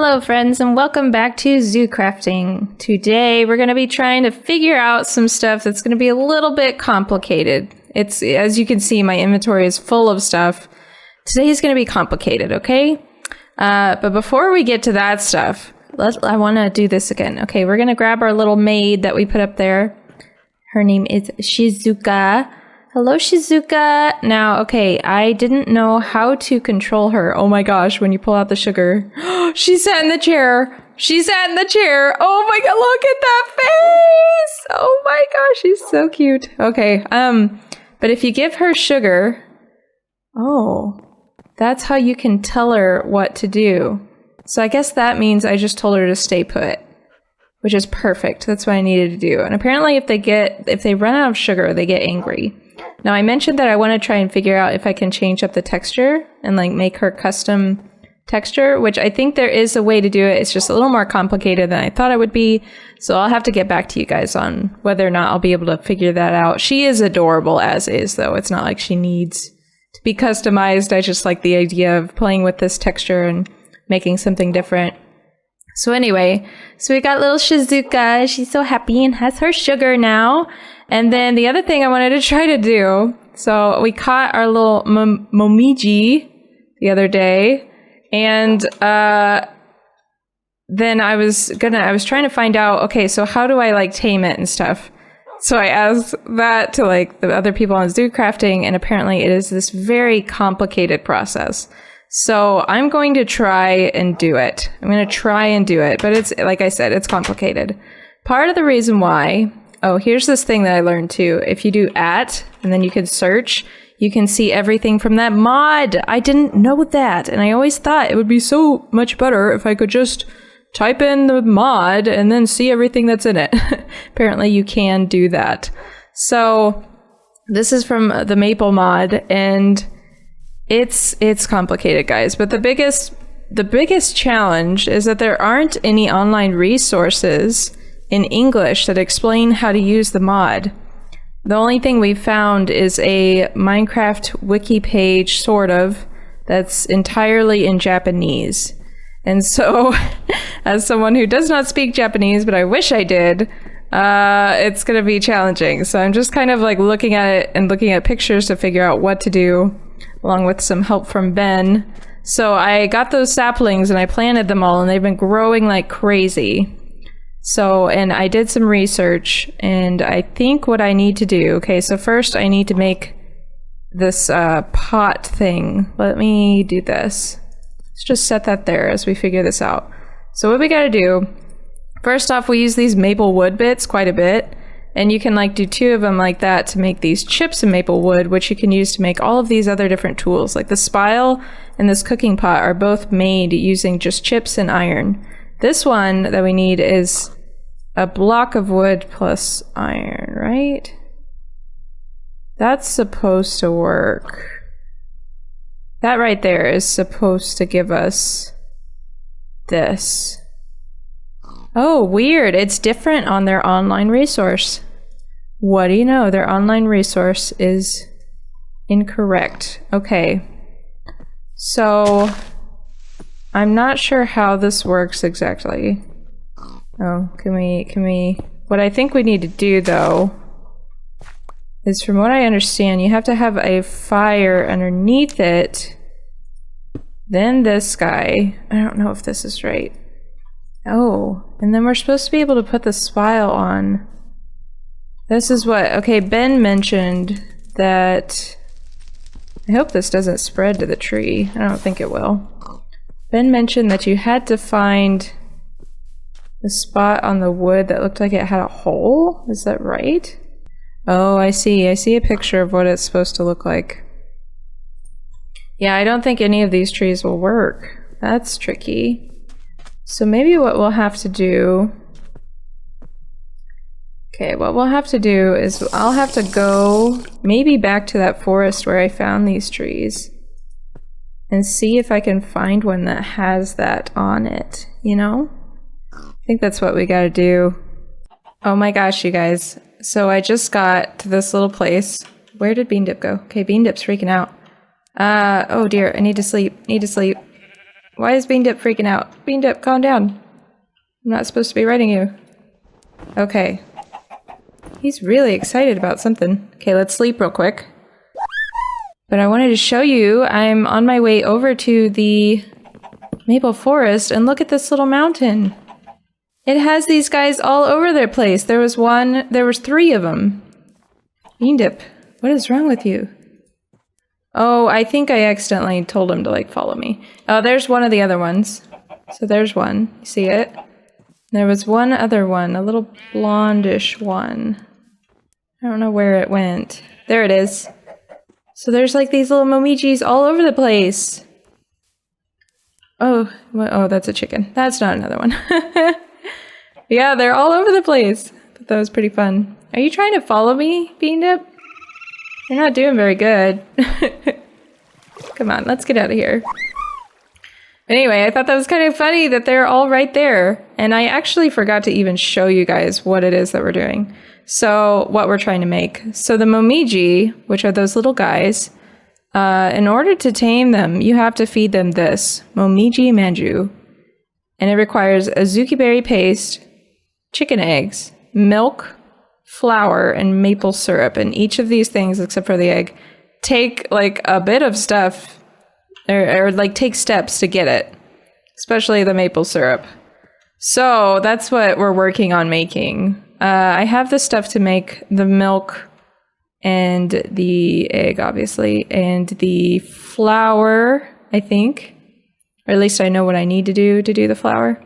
Hello friends and welcome back to ZooCrafting. Today we're going to be trying to figure out some stuff that's going to be a little bit complicated. It's, as you can see, my inventory is full of stuff. Today is going to be complicated, okay? But before we get to that stuff, I want to do this again. Okay, we're going to grab our little maid that we put up there. Her name is Shizuka. Hello, Shizuka. Now, okay, I didn't know how to control her. Oh my gosh, when you pull out the sugar. She sat in the chair. She sat in the chair. Oh my god, look at that face. Oh my gosh, she's so cute. Okay, but if you give her sugar, oh, that's how you can tell her what to do. So I guess that means I just told her to stay put, which is perfect. That's what I needed to do. And apparently if they run out of sugar, they get angry. Now I mentioned that I want to try and figure out if I can change up the texture and like make her custom texture, which I think there is a way to do it. It's just a little more complicated than I thought it would be. So I'll have to get back to you guys on whether or not I'll be able to figure that out. She is adorable as is though. It's not like she needs to be customized. I just like the idea of playing with this texture and making something different. So anyway, so we got little Shizuka. She's so happy and has her sugar now. And then the other thing I wanted to try to do, so we caught our little Momiji the other day, and then I was trying to find out, okay, so how do I like tame it and stuff? So I asked that to like the other people on ZooCrafting, and apparently it is this very complicated process. So I'm going to try and do it. But it's, like I said, it's complicated. Part of the reason why, oh, here's this thing that I learned too. If you do @ and then you can search, you can see everything from that mod. I didn't know that. And I always thought it would be so much better if I could just type in the mod and then see everything that's in it. Apparently you can do that. So this is from the Maple mod, and it's complicated, guys. But the biggest challenge is that there aren't any online resources in English that explain how to use the mod. The only thing we've found is a Minecraft wiki page, sort of, that's entirely in Japanese. And so, as someone who does not speak Japanese, but I wish I did, it's going to be challenging. So I'm just kind of like looking at it and looking at pictures to figure out what to do, along with some help from Ben. So I got those saplings and I planted them all, and they've been growing like crazy. So, and I did some research, and I think what I need to do, okay, so first I need to make this pot thing. Let me do this. Let's just set that there as we figure this out. So what we gotta do, first off, we use these maple wood bits quite a bit, and you can like do 2 of them like that to make these chips of maple wood, which you can use to make all of these other different tools. Like the spile and this cooking pot are both made using just chips and iron. This one that we need is a block of wood plus iron, right? That's supposed to work. That right there is supposed to give us this. Oh, weird. It's different on their online resource. What do you know? Their online resource is incorrect. Okay. So I'm not sure how this works exactly. Oh, can we, what I think we need to do though, is from what I understand, you have to have a fire underneath it, then this guy, I don't know if this is right. Oh, and then we're supposed to be able to put the spile on. This is what, okay, Ben mentioned that, I hope this doesn't spread to the tree. I don't think it will. Ben mentioned that you had to find the spot on the wood that looked like it had a hole. Is that right? Oh, I see. I see a picture of what it's supposed to look like. Yeah, I don't think any of these trees will work. That's tricky. So maybe what we'll have to do... Okay, what we'll have to do is I'll have to go maybe back to that forest where I found these trees and see if I can find one that has that on it, you know? I think that's what we gotta do. Oh my gosh, you guys. So I just got to this little place. Where did Bean Dip go? Okay, Bean Dip's freaking out. Oh dear, I need to sleep. Why is Bean Dip freaking out? Bean Dip, calm down. I'm not supposed to be writing you. Okay. He's really excited about something. Okay, let's sleep real quick. But I wanted to show you, I'm on my way over to the maple forest, and look at this little mountain. It has these guys all over their place. There was 3 of them. Bean Dip, what is wrong with you? Oh, I think I accidentally told him to, like, follow me. Oh, there's one of the other ones. So there's one. You see it? There was one other one, a little blondish one. I don't know where it went. There it is. So there's, like, these little Momijis all over the place. Oh, oh, that's a chicken. That's not another one. Yeah, they're all over the place. But that was pretty fun. Are you trying to follow me, Bean Dip? You're not doing very good. Come on, let's get out of here. Anyway, I thought that was kind of funny that they're all right there. And I actually forgot to even show you guys what it is that we're doing. So, what we're trying to make. So the Momiji, which are those little guys, in order to tame them, you have to feed them this, Momiji Manju. And it requires azuki berry paste, chicken eggs, milk, flour, and maple syrup. And each of these things, except for the egg, take like a bit of stuff, or like take steps to get it, especially the maple syrup. So that's what we're working on making. I have the stuff to make the milk and the egg, obviously, and the flour, I think. Or at least I know what I need to do the flour.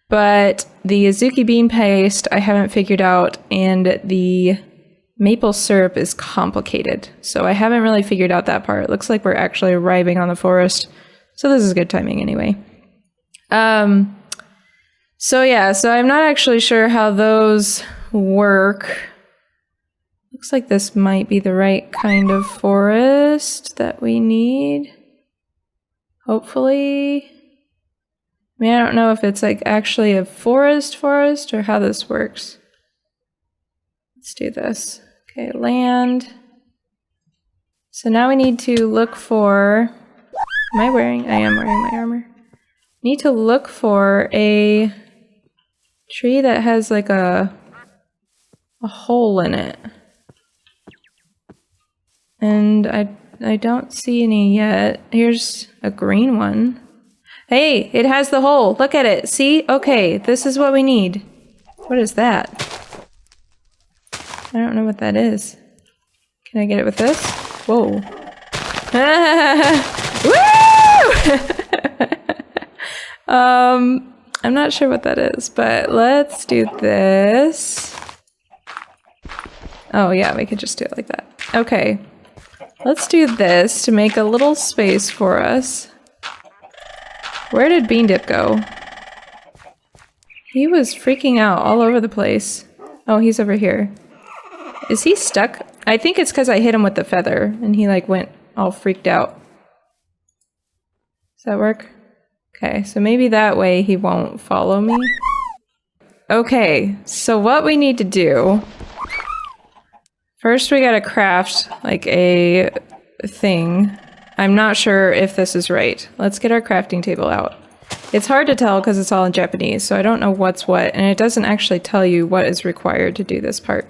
But the azuki bean paste I haven't figured out, and the maple syrup is complicated. So I haven't really figured out that part. It looks like we're actually arriving on the forest. So this is good timing anyway. So yeah, so I'm not actually sure how those work. Looks like this might be the right kind of forest that we need. Hopefully. I mean, I don't know if it's like actually a forest or how this works. Let's do this. Okay, land. So now we need to look for, I am wearing my armor. Need to look for a tree that has like a hole in it. And I don't see any yet. Here's a green one. Hey, it has the hole. Look at it. See? Okay, this is what we need. What is that? I don't know what that is. Can I get it with this? Whoa. Woo! I'm not sure what that is, but let's do this. Oh yeah, we could just do it like that. Okay. Let's do this to make a little space for us. Where did Bean Dip go? He was freaking out all over the place. Oh, he's over here. Is he stuck? I think it's because I hit him with the feather and he like went all freaked out. Does that work? Okay, so maybe that way he won't follow me. Okay, so what we need to do... First we gotta craft like a thing. I'm not sure if this is right. Let's get our crafting table out. It's hard to tell because it's all in Japanese, so I don't know what's what, and it doesn't actually tell you what is required to do this part.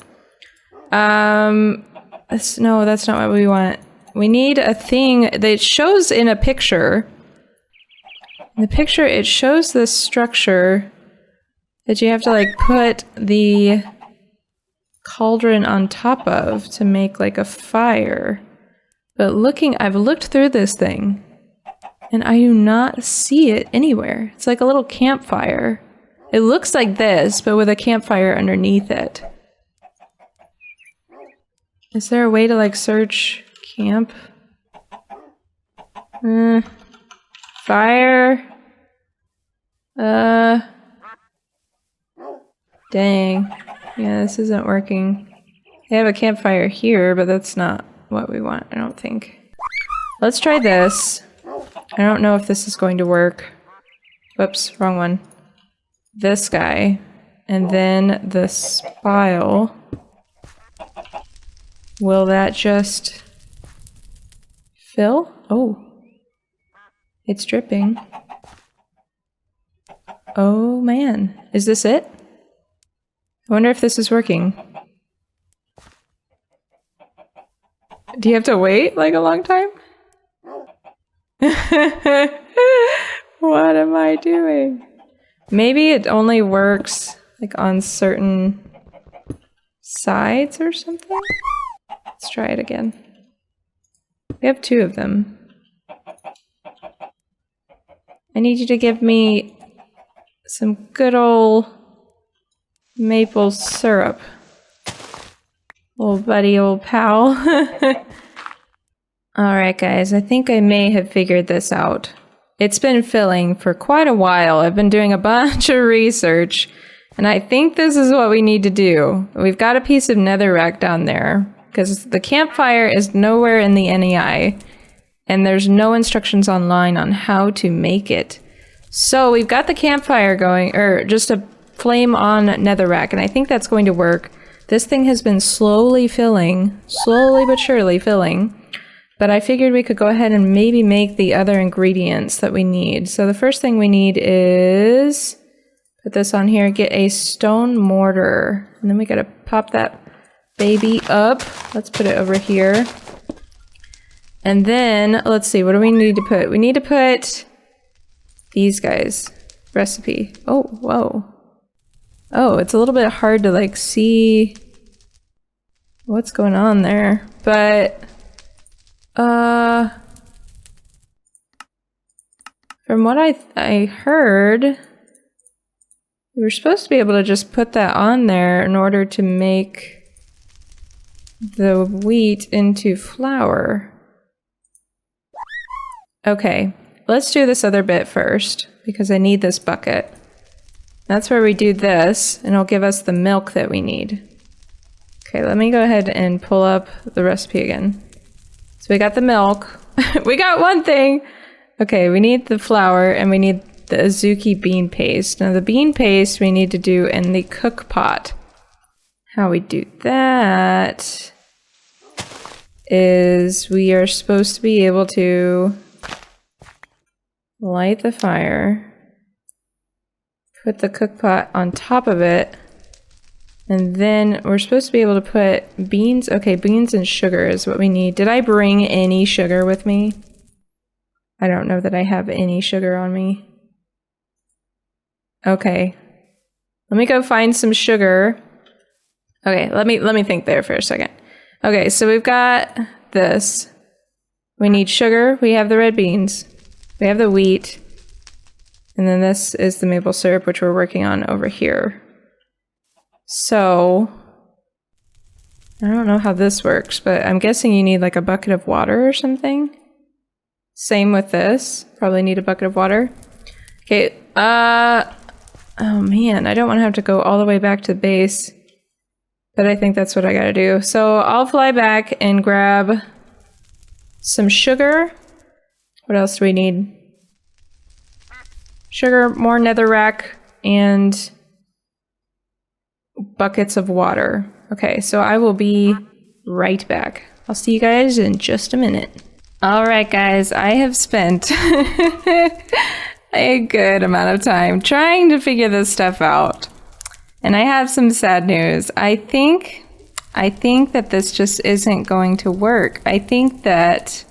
No, that's not what we want. We need a thing that shows in a picture. In the picture, it shows this structure that you have to like put the cauldron on top of to make like a fire. But I've looked through this thing and I do not see it anywhere. It's like a little campfire. It looks like this, but with a campfire underneath it. Is there a way to like search camp? Fire. Dang. Yeah, this isn't working. They have a campfire here, but that's not what we want, I don't think. Let's try this. I don't know if this is going to work. Whoops, wrong one. This guy. And then the spile. Will that just fill? Oh. It's dripping. Oh man, is this it? I wonder if this is working. Do you have to wait like a long time? What am I doing? Maybe it only works like on certain sides or something? Let's try it again. We have 2 of them. I need you to give me some good old maple syrup. Old buddy, old pal. Alright guys, I think I may have figured this out. It's been filling for quite a while. I've been doing a bunch of research, and I think this is what we need to do. We've got a piece of netherrack down there, because the campfire is nowhere in the NEI, and there's no instructions online on how to make it. So we've got the campfire going, or just a flame on netherrack, and I think that's going to work. This thing has been slowly filling, slowly but surely filling. But I figured we could go ahead and maybe make the other ingredients that we need. So the first thing we need is, put this on here, get a stone mortar. And then we gotta pop that baby up. Let's put it over here. And then, let's see, what do we need to put? We need to put these guys. Recipe. Oh, whoa. Oh, it's a little bit hard to like see what's going on there. But from what I heard, we were supposed to be able to just put that on there in order to make the wheat into flour. Okay, let's do this other bit first, because I need this bucket. That's where we do this, and it'll give us the milk that we need. Okay, let me go ahead and pull up the recipe again. So we got the milk. We got one thing! Okay, we need the flour, and we need the azuki bean paste. Now the bean paste we need to do in the cook pot. How we do that is we are supposed to be able to light the fire, put the cook pot on top of it, and then we're supposed to be able to put beans. Okay, beans and sugar is what we need. Did I bring any sugar with me? I don't know that I have any sugar on me. Okay. Let me go find some sugar. Okay, let me think there for a second. Okay, so we've got this. We need sugar, we have the red beans, we have the wheat, and then this is the maple syrup, which we're working on over here. So, I don't know how this works, but I'm guessing you need like a bucket of water or something. Same with this. Probably need a bucket of water. Okay, oh man, I don't want to have to go all the way back to the base, but I think that's what I gotta do. So I'll fly back and grab some sugar. What else do we need? Sugar, more netherrack, and buckets of water. Okay, so I will be right back. I'll see you guys in just a minute. Alright guys, I have spent a good amount of time trying to figure this stuff out. And I have some sad news. I think that this just isn't going to work. I think that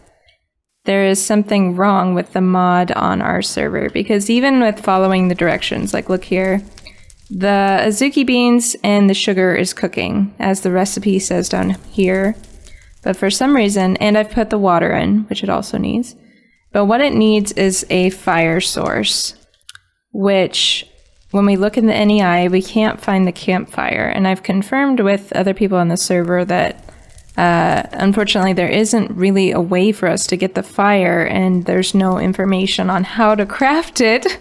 there is something wrong with the mod on our server, because even with following the directions, like look here, the azuki beans and the sugar is cooking, as the recipe says down here. But for some reason, and I've put the water in, which it also needs, but what it needs is a fire source, which when we look in the NEI, we can't find the campfire. And I've confirmed with other people on the server that unfortunately there isn't really a way for us to get the fire, and there's no information on how to craft it.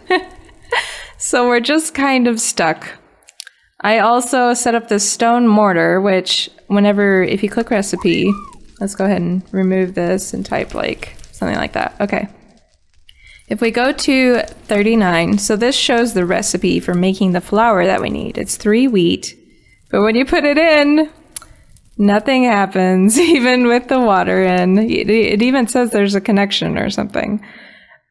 So we're just kind of stuck. I also set up this stone mortar, which if you click recipe, let's go ahead and remove this and type like something like that. Okay. If we go to 39, so this shows the recipe for making the flour that we need. It's 3 wheat, but when you put it in, nothing happens, even with the water in. It even says there's a connection or something.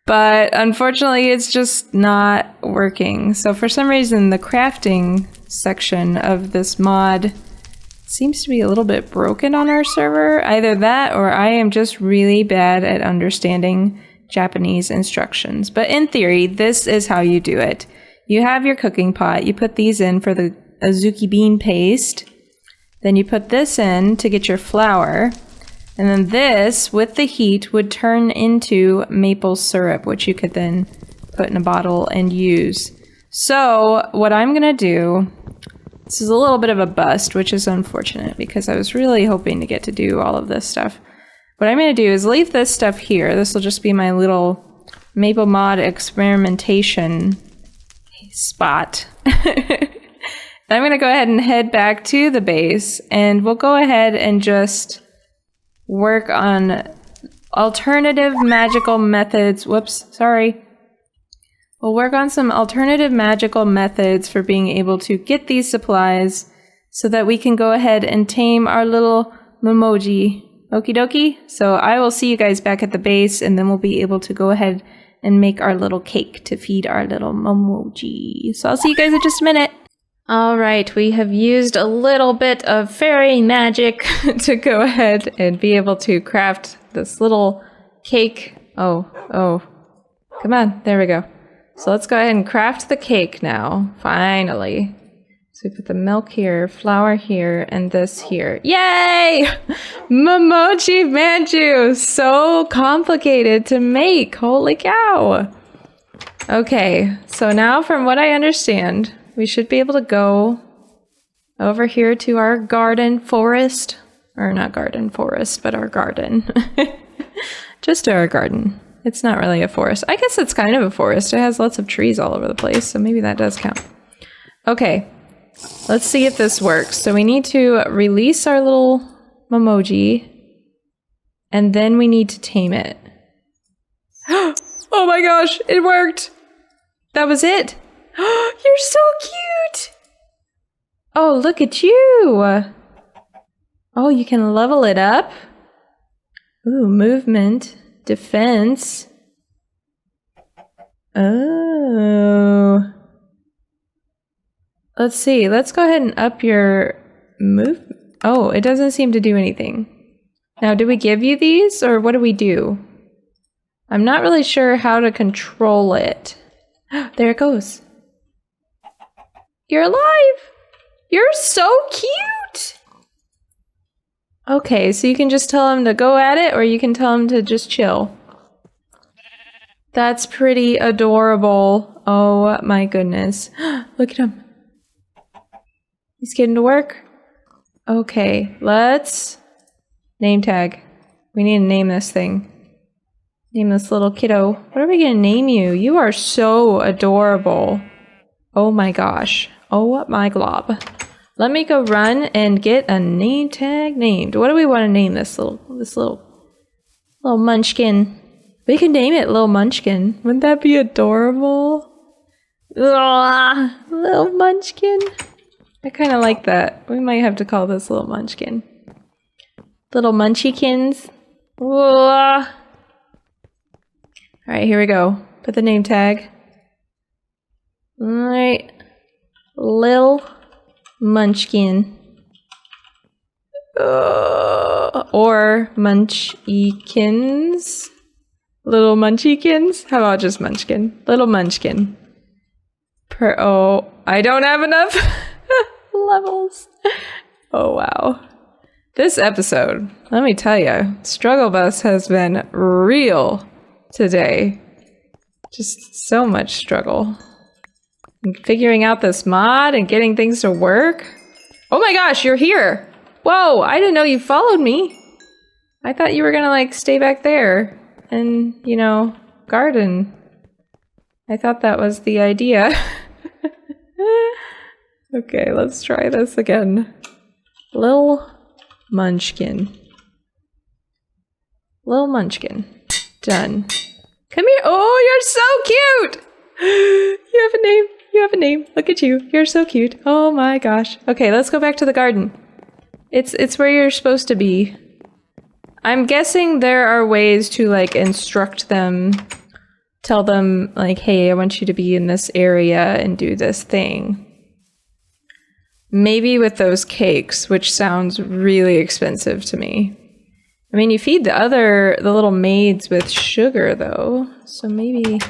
But unfortunately, it's just not working. So for some reason, the crafting section of this mod seems to be a little bit broken on our server. Either that or I am just really bad at understanding Japanese instructions. But in theory, this is how you do it. You have your cooking pot. You put these in for the azuki bean paste. Then you put this in to get your flour. And then this, with the heat, would turn into maple syrup, which you could then put in a bottle and use. So what I'm going to do, this is a little bit of a bust, which is unfortunate because I was really hoping to get to do all of this stuff. What I'm going to do is leave this stuff here. This will just be my little Maple Mod experimentation spot. I'm going to go ahead and head back to the base, and we'll go ahead and just work on alternative magical methods. Whoops, sorry. We'll work on some alternative magical methods for being able to get these supplies so that we can go ahead and tame our little Momiji. Okie dokie? So I will see you guys back at the base, and then we'll be able to go ahead and make our little cake to feed our little Momiji. So I'll see you guys in just a minute. All right, we have used a little bit of fairy magic to go ahead and be able to craft this little cake. Oh, come on, there we go. So let's go ahead and craft the cake now, finally. So we put the milk here, flour here, and this here. Yay! Momiji manju, so complicated to make, holy cow. Okay, so now from what I understand, we should be able to go over here to our garden forest. Or not garden forest, but our garden. Just to our garden. It's not really a forest. I guess it's kind of a forest. It has lots of trees all over the place, so maybe that does count. Okay, let's see if this works. So we need to release our little Momiji, and then we need to tame it. Oh my gosh, it worked! That was it! You're so cute! Oh, look at you! Oh, you can level it up? Ooh, movement, defense. Oh. Let's see, let's go ahead and up your move. Oh, it doesn't seem to do anything. Now, do we give you these, or what do we do? I'm not really sure how to control it. There it goes. You're alive! You're so cute! Okay, so you can just tell him to go at it, or you can tell him to just chill. That's pretty adorable. Oh my goodness. Look at him. He's getting to work. Okay, let's name tag. We need to name this thing. Name this little kiddo. What are we gonna name you? You are so adorable. Oh my gosh. Oh my glob. Let me go run and get a name tag named. What do we want to name this little munchkin? We can name it Little Munchkin. Wouldn't that be adorable? Ugh, Little Munchkin. I kind of like that. We might have to call this Little Munchkin. Little Munchykins. Ugh. Alright, here we go. Put the name tag. Alright. Lil Munchkin. Or Munchykins. Little Munchykins? How about just Munchkin? Little Munchkin. Oh, I don't have enough levels. Oh, wow. This episode, let me tell you, Struggle Bus has been real today. Just so much struggle. And figuring out this mod and getting things to work. Oh my gosh, you're here! Whoa, I didn't know you followed me. I thought you were gonna like stay back there and, you know, garden. I thought that was the idea. Okay, let's try this again. Lil Munchkin. Lil Munchkin. Done. Come here. Oh, you're so cute! You have a name. You have a name. Look at you. You're so cute. Oh my gosh. Okay, let's go back to the garden. It's where you're supposed to be. I'm guessing there are ways to like instruct them tell them, like, hey, I want you to be in this area and do this thing. Maybe with those cakes, which sounds really expensive to me. I mean, you feed the little maids with sugar, though. So maybe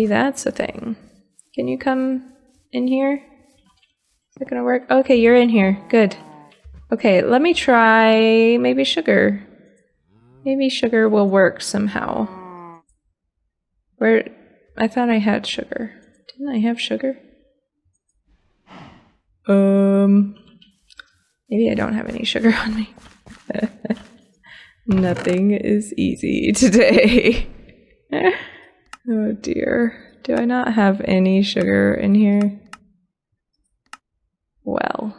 that's a thing. Can you come in here? Is that gonna work? Okay, you're in here. Good. Okay, let me try maybe sugar. Maybe sugar will work somehow. I thought I had sugar. Didn't I have sugar? Maybe I don't have any sugar on me. Nothing is easy today. Oh dear. Do I not have any sugar in here? Well.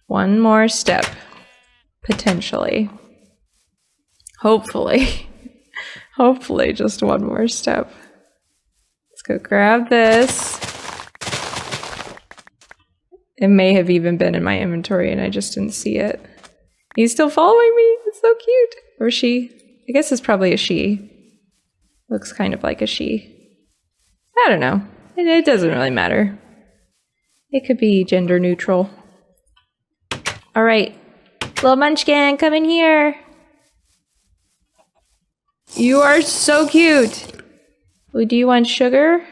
One more step. Potentially. Hopefully. Hopefully just one more step. Let's go grab this. It may have even been in my inventory and I just didn't see it. He's still following me. It's so cute. Or she. I guess it's probably a she. Looks kind of like a she. I don't know. It doesn't really matter. It could be gender neutral. All right. Little munchkin, come in here. You are so cute. Ooh, do you want sugar?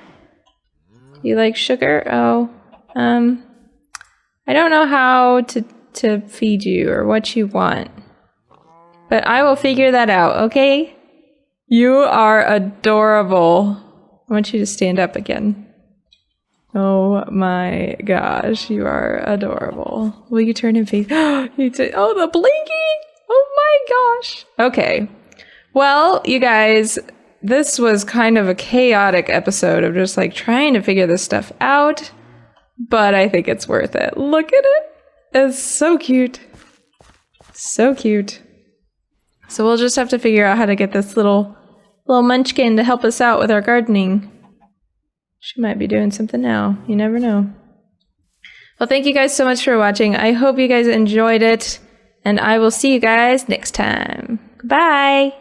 Do you like sugar? Oh, I don't know how to feed you or what you want, but I will figure that out, okay? You are adorable. I want you to stand up again. Oh my gosh, you are adorable. Will you turn and face? Oh, the blinking! Oh my gosh. Okay. Well, you guys, this was kind of a chaotic episode of just like trying to figure this stuff out. But I think it's worth it. Look at it. It's so cute. So cute. So we'll just have to figure out how to get this little munchkin to help us out with our gardening. She might be doing something now. You never know. Well, thank you guys so much for watching. I hope you guys enjoyed it. And I will see you guys next time. Goodbye.